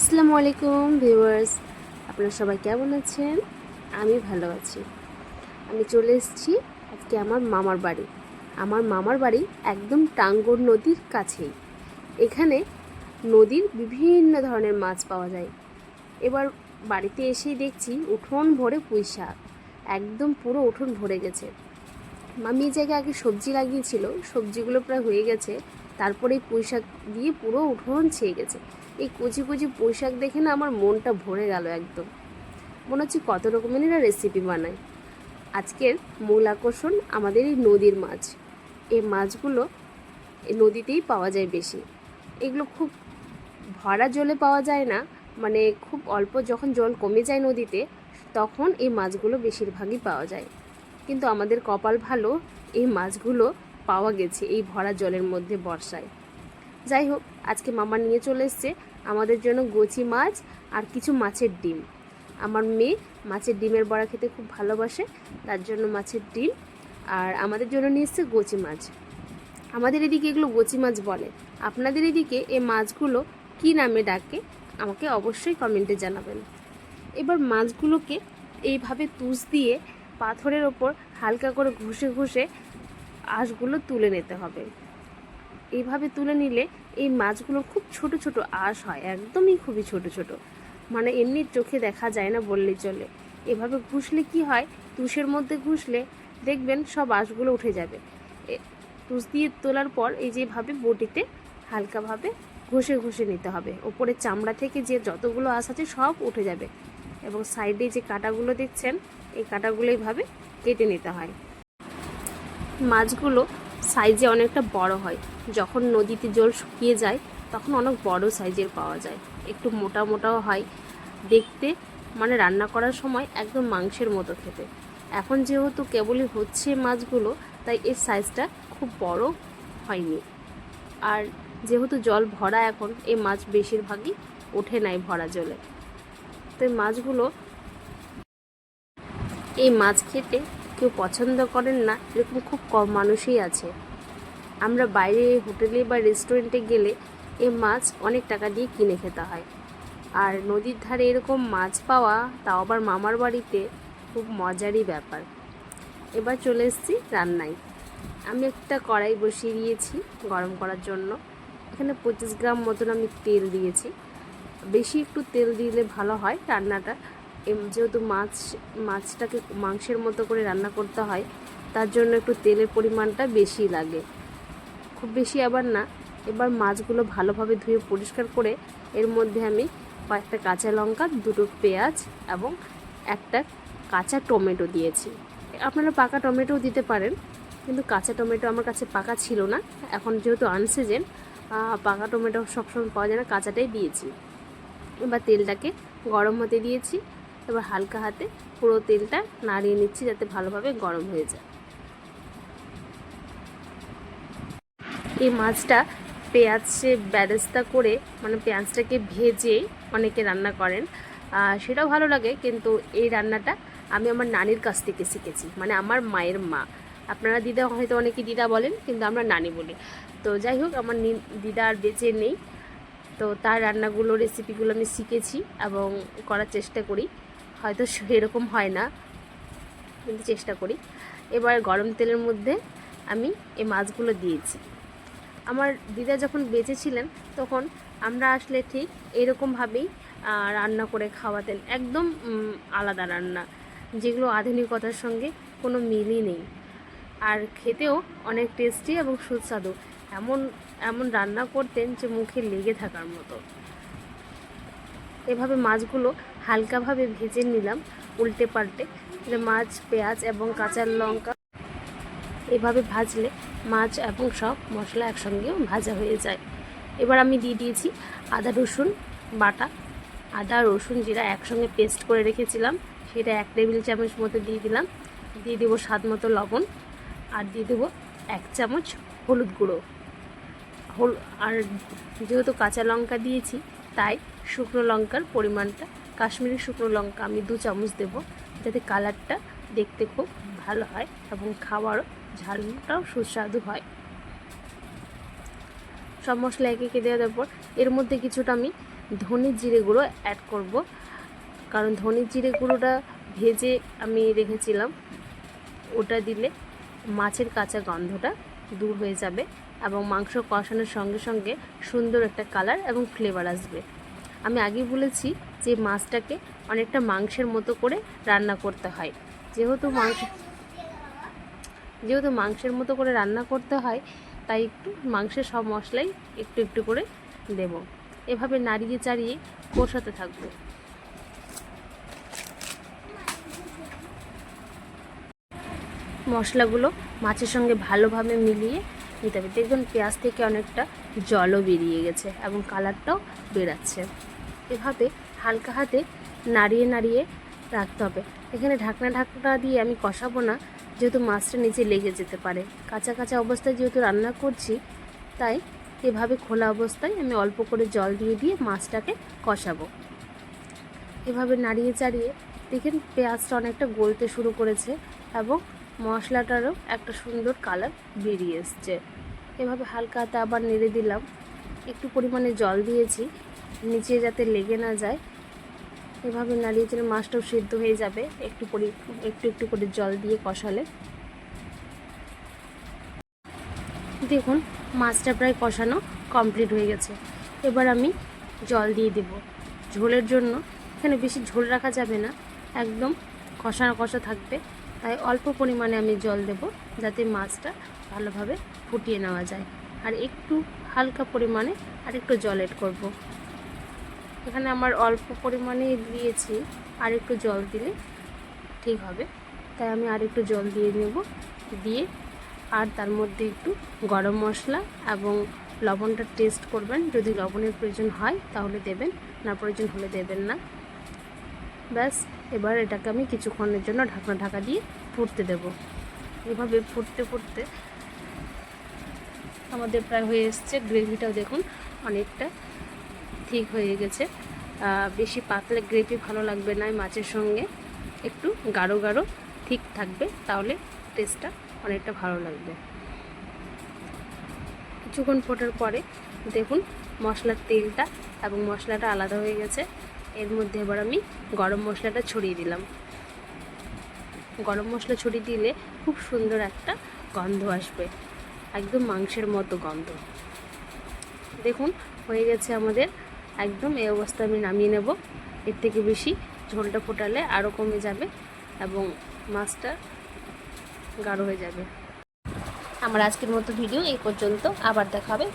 আসসালামু আলাইকুম ভিউয়ার্স, আপনারা সবাই কেমন আছেন? আমি ভালো আছি। আমি চলে এসেছি আজকে আমার মামার বাড়ি। আমার মামার বাড়ি একদম টাঙ্গর নদীর কাছেই। এখানে নদীর বিভিন্ন ধরনের মাছ পাওয়া যায়। এবার বাড়িতে এসেই দেখছি উঠোন ভরে পুঁই শাক, একদম পুরো উঠোন ভরে গেছে। মামি এই জায়গায় আগে সবজি লাগিয়েছিল, সবজিগুলো প্রায় হয়ে গেছে, তারপরে পুঁই শাক দিয়ে পুরো উঠোন ছেয়ে গেছে। এই কচি কচি পুঁই শাক দেখে না আমার মনটা ভরে গেল একদম। মনে হচ্ছে কত রকমের এরা রেসিপি বানায়। আজকের মূল আকর্ষণ আমাদের এই নদীর মাছ। এই মাছগুলো এই নদীতেই পাওয়া যায় বেশি। এগুলো খুব ভরা জলে পাওয়া যায় না, মানে খুব অল্প যখন জল কমে যায় নদীতে তখন এই মাছগুলো বেশিরভাগই পাওয়া যায়। কিন্তু আমাদের কপাল ভালো, এই মাছগুলো পাওয়া গেছে এই ভরা জলের মধ্যে বর্ষায়। যাই হোক, আজকে মামা নিয়ে চলে এসছে আমাদের জন্য গচি মাছ আর কিছু মাছের ডিম। আমার মেয়ে মাছের ডিমের বড়া খেতে খুব ভালোবাসে, তার জন্য মাছের ডিম আর আমাদের জন্য নিয়ে এসছে গচি মাছ। আমাদের এদিকে এগুলো গচি মাছ বলে। আপনাদের এদিকে এই মাছগুলো কী নামে ডাকে আমাকে অবশ্যই কমেন্টে জানাবেন। এবার মাছগুলোকে এইভাবে তুষ দিয়ে পাথরের ওপর হালকা করে ঘষে ঘষে আঁশগুলো তুলে নিতে হবে। এইভাবে তুলে নিলে এই মাছগুলো খুব ছোট ছোট আঁশ হয়, একদমই খুবই ছোট ছোট, মানে এমনি চোখে দেখা যায় না বললেই চলে। এভাবে ঘষলে কি হয়, তুষের মধ্যে ঘষলে দেখবেন সব আঁশগুলো উঠে যাবে। তুষ দিয়ে তোলার পর এই যেভাবে বটিতে হালকাভাবে ঘষে ঘষে নিতে হবে, ওপরে চামড়া থেকে যে যতগুলো আঁশ আছে সব উঠে যাবে। এবং সাইডে যে কাঁটাগুলো দেখছেন, এই কাঁটাগুলো এইভাবে কেটে নিতে হয়। মাছগুলো সাইজে অনেকটা বড় হয়, যখন নদীতে জল শুকিয়ে যায় তখন অনেক বড় সাইজের পাওয়া যায়, একটু মোটা মোটাও হয় দেখতে, মানে রান্না করার সময় একদম মাংসের মতো খেতে। এখন যেহেতু কেবলই হচ্ছে মাছগুলো, তাই এর সাইজটা খুব বড় হয়নি। আর যেহেতু জল ভরা এখন, এই মাছ বেশিরভাগই ওঠে নাই ভরা জলে। তো এই মাছ খেতে কেউ পছন্দ করেন না এরকম খুব কম মানুষই আছে। আমরা বাইরে হোটেলে বা রেস্টুরেন্টে গেলে এই মাছ অনেক টাকা দিয়ে কিনে খেতে হয়। আর নদীর ধারে এরকম মাছ পাওয়া, তাও আবার মামার বাড়িতে, খুব মজারই ব্যাপার। এবার চলে এসেছি রান্নায়। আমি একটা কড়াই বসিয়ে দিয়েছি গরম করার জন্য। এখানে 25 গ্রাম মতন আমি তেল দিয়েছি। বেশি একটু তেল দিলে ভালো হয় রান্নাটা, যেহেতু মাছটাকে মাংসের মতো করে রান্না করতে হয়, তার জন্য একটু তেলের পরিমাণটা বেশি লাগে, খুব বেশি আবার না। এবার মাছগুলো ভালোভাবে ধুয়ে পরিষ্কার করে এর মধ্যে আমি কয়েকটা কাঁচা লঙ্কা, দুটো পেঁয়াজ এবং একটা কাঁচা টমেটো দিয়েছি। আপনারা পাকা টমেটোও দিতে পারেন, কিন্তু কাঁচা টমেটো আমার কাছে পাকা ছিল না। এখন যেহেতু আনসিজন, পাকা টমেটো সবসময় পাওয়া যায় না, কাঁচাটাই দিয়েছি। এবার তেলটাকে গরম হতে দিয়েছি। এবার হালকা হাতে পুরো তেলটা নাড়িয়ে নিচ্ছি যাতে ভালোভাবে গরম হয়ে যায়। এই মাছটা পেঁয়াজে বেরেস্তা করে, মানে পেঁয়াজটাকে ভেজে অনেকে রান্না করেন, সেটাও ভালো লাগে। কিন্তু এই রান্নাটা আমি আমার নানির কাছ থেকে শিখেছি, মানে আমার মায়ের মা। আপনারা দিদা হয়তো অনেকে দিদা বলেন, কিন্তু আমরা নানি বলি। তো যাই হোক, আমার দিদা আর বেঁচে নেই, তো তার রান্নাগুলো রেসিপিগুলো আমি শিখেছি এবং করার চেষ্টা করি। হয়তো সেরকম হয় না, কিন্তু চেষ্টা করি। এবার গরম তেলের মধ্যে আমি এই মাছগুলো দিয়েছি। আমার দিদা যখন বেঁচে ছিলেন তখন আমরা আসলে ঠিক এরকমভাবেই রান্না করে খাওয়াতেন, একদম আলাদা রান্না, যেগুলো আধুনিকতার সঙ্গে কোনো মিলই নেই। আর খেতেও অনেক টেস্টি এবং সুস্বাদু। এমন এমন রান্না করতেন যে মুখে লেগে থাকার মতো। এভাবে মাছগুলো হালকাভাবে ভেজে নিলাম উল্টে পাল্টে। মাছ, পেঁয়াজ এবং কাঁচা লঙ্কা এভাবে ভাজলে মাছ এবং সব মশলা একসঙ্গেও ভাজা হয়ে যায়। এবার আমি দিয়ে দিয়েছি আদা রসুন বাটা। আদা রসুন জিরা একসঙ্গে পেস্ট করে রেখেছিলাম, সেটা 1 টেবিল চামচ মতো দিয়ে দিলাম। দিয়ে দেবো স্বাদ মতো লবণ, আর দিয়ে দেবো 1 চামচ হলুদ গুঁড়ো। আর যেহেতু কাঁচা লঙ্কা দিয়েছি, তাই শুকনো লঙ্কার পরিমাণটা, কাশ্মীরি শুকনো লঙ্কা আমি 2 চামচ দেবো, যাতে কালারটা দেখতে খুব ভালো হয় এবং খাওয়ারও ঝালটাও সুস্বাদু হয়। সব মশলা একে একে দেওয়ার পর এর মধ্যে কিছুটা আমি ধনে জিরে গুঁড়ো অ্যাড করব, কারণ ধনে জিরে গুঁড়োটা ভেজে আমি রেখেছিলাম, ওটা দিলে মাছের কাঁচা গন্ধটা দূর হয়ে যাবে এবং মাংস কষানোর সঙ্গে সঙ্গে সুন্দর একটা কালার এবং ফ্লেভার আসবে। আমি আগেই বলেছি যে মাছটাকে অনেকটা মাংসের মতো করে রান্না করতে হয়। যেহেতু মাংসের মতো করে রান্না করতে হয়, তাই একটু মাংসের সব মশলাই একটু একটু করে দেব। এভাবে নাড়িয়ে চাড়িয়ে কষাতে থাকবো। মশলাগুলো মাছের সঙ্গে ভালোভাবে মিলিয়ে নিতে হবে। দেখবেন পেঁয়াজ থেকে অনেকটা জলও বেরিয়ে গেছে এবং কালারটাও বেরাচ্ছে। এভাবে হালকা হাতে নাড়িয়ে নাড়িয়ে রাখতে হবে। এখানে ঢাকনা দিয়ে আমি কষাবো না, যেহেতু মাছটা নিচে লেগে যেতে পারে। কাঁচা কাঁচা অবস্থায় যেহেতু রান্না করছি, তাই এভাবে খোলা অবস্থায় আমি অল্প করে জল দিয়ে দিয়ে মাছটাকে কষাবো। এভাবে নাড়িয়ে চাড়িয়ে দেখেন পেঁয়াজটা অনেকটা গলতে শুরু করেছে এবং মশলাটারও একটা সুন্দর কালার বেরিয়ে এসছে। এভাবে হালকা হাতে আবার নেড়ে দিলাম। একটু পরিমাণে জল দিয়েছি নিচে যাতে লেগে না যায়। এভাবে নাড়িয়ে চাড়িয়ে মাছটাও সিদ্ধ হয়ে যাবে একটু একটু করে জল দিয়ে কষালে। দেখুন মাছটা প্রায় কষানো কমপ্লিট হয়ে গেছে। এবার আমি জল দিয়ে দেব ঝোলের জন্য। এখানে বেশি ঝোল রাখা যাবে না, একদম কষা থাকবে, তাই অল্প পরিমাণে আমি জল দেব যাতে মাছটা ভালোভাবে ফুটিয়ে নেওয়া যায়। আর একটু হালকা পরিমাণে আর একটু জল এড করব। এখানে আমার অল্প পরিমাণে দিয়েছি, আর একটু জল দিলে ঠিক হবে, তাই আমি আর একটু জল দিয়ে নেব। দিয়ে আর তার মধ্যে একটু গরম মশলা এবং লবণটা টেস্ট করবেন, যদি লবণের প্রয়োজন হয় তাহলে দেবেন, না প্রয়োজন হলে দেবেন না। ব্যাস, এবার এটাকে আমি কিছুক্ষণের জন্য ঢাকা দিয়ে ফুটতে দেব। এভাবে ফুটতে ফুটতে আমাদের প্রায় হয়ে এসছে। গ্রেভিটাও দেখুন অনেকটা ঠিক হয়ে গেছে। বেশি পাতলা গ্রেভি ভালো লাগবে না, মাছের সঙ্গে একটু গাঢ় ঠিক থাকবে, তাহলে টেস্টটা অনেকটা ভালো লাগবে। কিছুক্ষণ ফোটার পরে দেখুন মশলার তেলটা এবং মশলাটা আলাদা হয়ে গেছে। এর মধ্যে এবার আমি গরম মশলাটা ছড়িয়ে দিলাম। গরম মশলা ছড়িয়ে দিলে খুব সুন্দর একটা গন্ধ আসবে, একদম মাংসের মতো গন্ধ। দেখুন হয়ে গেছে আমাদের একদম। এই অবস্থা আমি নামিয়ে নেব। এর থেকে বেশি ঝোলটা ফোটালে আরও কমে যাবে এবং মাছটা গাঢ় হয়ে যাবে। আমার আজকের মতো ভিডিও এই পর্যন্ত, আবার দেখা হবে।